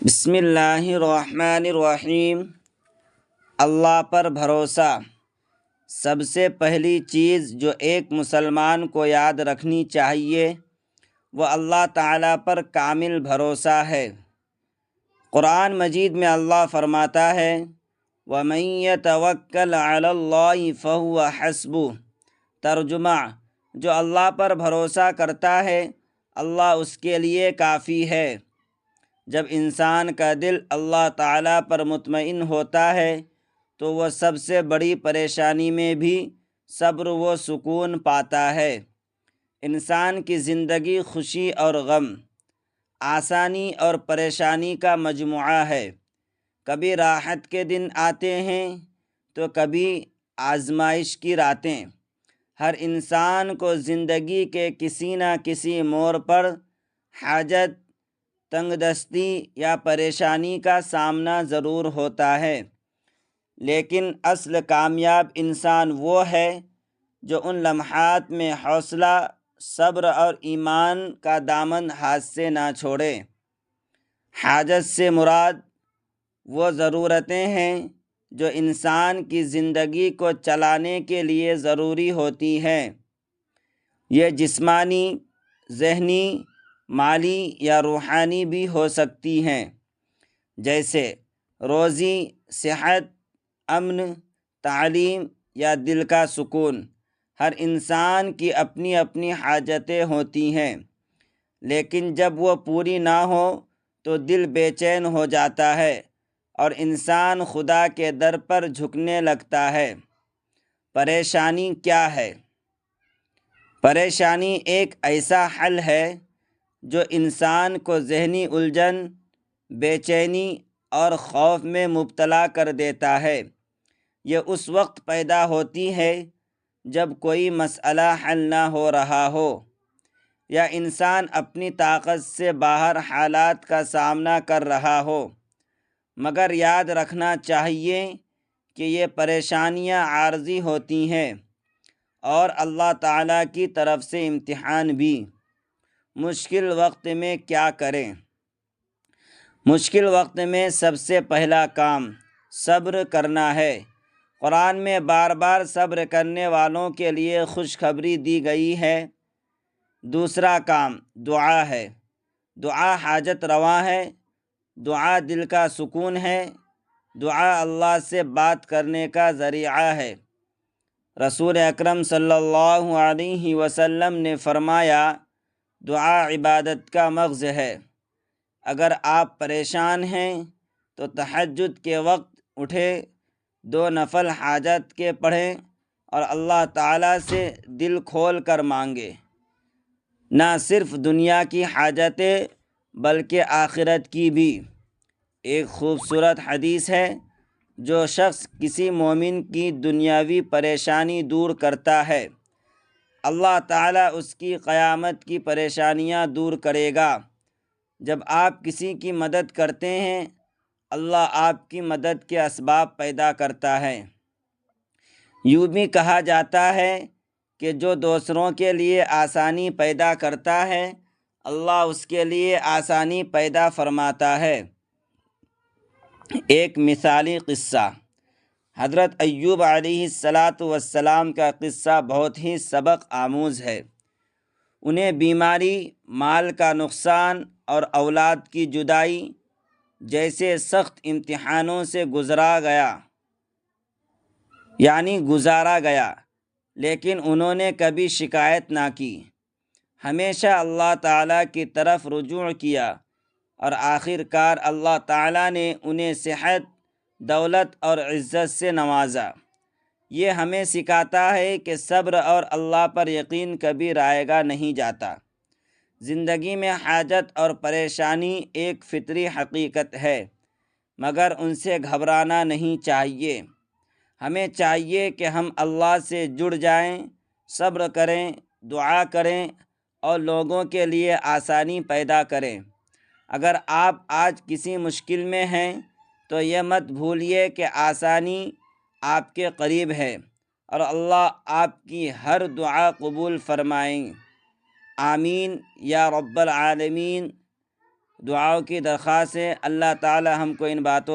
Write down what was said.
بسم اللہ الرحمن الرحیم۔ اللہ پر بھروسہ۔ سب سے پہلی چیز جو ایک مسلمان کو یاد رکھنی چاہیے وہ اللہ تعالیٰ پر کامل بھروسہ ہے۔ قرآن مجید میں اللہ فرماتا ہے وَمَن يَتَوَكَّلْ عَلَى اللَّهِ فَهُوَ حَسْبُهُ۔ ترجمہ: جو اللہ پر بھروسہ کرتا ہے اللہ اس کے لیے کافی ہے۔ جب انسان کا دل اللہ تعالیٰ پر مطمئن ہوتا ہے تو وہ سب سے بڑی پریشانی میں بھی صبر و سکون پاتا ہے۔ انسان کی زندگی خوشی اور غم، آسانی اور پریشانی کا مجموعہ ہے۔ کبھی راحت کے دن آتے ہیں تو کبھی آزمائش کی راتیں۔ ہر انسان کو زندگی کے کسی نہ کسی موڑ پر حاجت، تنگ دستی یا پریشانی کا سامنا ضرور ہوتا ہے، لیکن اصل کامیاب انسان وہ ہے جو ان لمحات میں حوصلہ، صبر اور ایمان کا دامن ہاتھ سے نہ چھوڑے۔ حاجت سے مراد وہ ضرورتیں ہیں جو انسان کی زندگی کو چلانے کے لیے ضروری ہوتی ہیں۔ یہ جسمانی، ذہنی، مالی یا روحانی بھی ہو سکتی ہیں، جیسے روزی، صحت، امن، تعلیم یا دل کا سکون۔ ہر انسان کی اپنی اپنی حاجتیں ہوتی ہیں، لیکن جب وہ پوری نہ ہو تو دل بے چین ہو جاتا ہے اور انسان خدا کے در پر جھکنے لگتا ہے۔ پریشانی کیا ہے؟ پریشانی ایک ایسا حل ہے جو انسان کو ذہنی الجھن، بے چینی اور خوف میں مبتلا کر دیتا ہے۔ یہ اس وقت پیدا ہوتی ہے جب کوئی مسئلہ حل نہ ہو رہا ہو یا انسان اپنی طاقت سے باہر حالات کا سامنا کر رہا ہو۔ مگر یاد رکھنا چاہیے کہ یہ پریشانیاں عارضی ہوتی ہیں اور اللہ تعالیٰ کی طرف سے امتحان بھی۔ مشکل وقت میں کیا کریں؟ مشکل وقت میں سب سے پہلا کام صبر کرنا ہے۔ قرآن میں بار بار صبر کرنے والوں کے لیے خوشخبری دی گئی ہے۔ دوسرا کام دعا ہے۔ دعا حاجت رواں ہے، دعا دل کا سکون ہے، دعا اللہ سے بات کرنے کا ذریعہ ہے۔ رسول اکرم صلی اللہ علیہ وسلم نے فرمایا دعا عبادت کا مغز ہے۔ اگر آپ پریشان ہیں تو تہجد کے وقت اٹھے، 2 نفل حاجت کے پڑھیں اور اللہ تعالیٰ سے دل کھول کر مانگے۔ نہ صرف دنیا کی حاجتیں بلکہ آخرت کی بھی۔ ایک خوبصورت حدیث ہے جو شخص کسی مومن کی دنیاوی پریشانی دور کرتا ہے اللہ تعالیٰ اس کی قیامت کی پریشانیاں دور کرے گا۔ جب آپ کسی کی مدد کرتے ہیں اللہ آپ کی مدد کے اسباب پیدا کرتا ہے۔ یوں بھی کہا جاتا ہے کہ جو دوسروں کے لیے آسانی پیدا کرتا ہے اللہ اس کے لیے آسانی پیدا فرماتا ہے۔ ایک مثالی قصہ۔ حضرت ایوب علیہ السلام کا قصہ بہت ہی سبق آموز ہے۔ انہیں بیماری، مال کا نقصان اور اولاد کی جدائی جیسے سخت امتحانوں سے گزارا گیا، لیکن انہوں نے کبھی شکایت نہ کی، ہمیشہ اللہ تعالیٰ کی طرف رجوع کیا اور آخر کار اللہ تعالیٰ نے انہیں صحت، دولت اور عزت سے نوازا۔ یہ ہمیں سکھاتا ہے کہ صبر اور اللہ پر یقین کبھی رائے گا نہیں جاتا۔ زندگی میں حاجت اور پریشانی ایک فطری حقیقت ہے، مگر ان سے گھبرانا نہیں چاہیے۔ ہمیں چاہیے کہ ہم اللہ سے جڑ جائیں، صبر کریں، دعا کریں اور لوگوں کے لیے آسانی پیدا کریں۔ اگر آپ آج کسی مشکل میں ہیں تو یہ مت بھولیے کہ آسانی آپ کے قریب ہے اور اللہ آپ کی ہر دعا قبول فرمائیں۔ آمین یا رب العالمین۔ دعاؤں کی درخواست ہے۔ اللہ تعالی ہم کو ان باتوں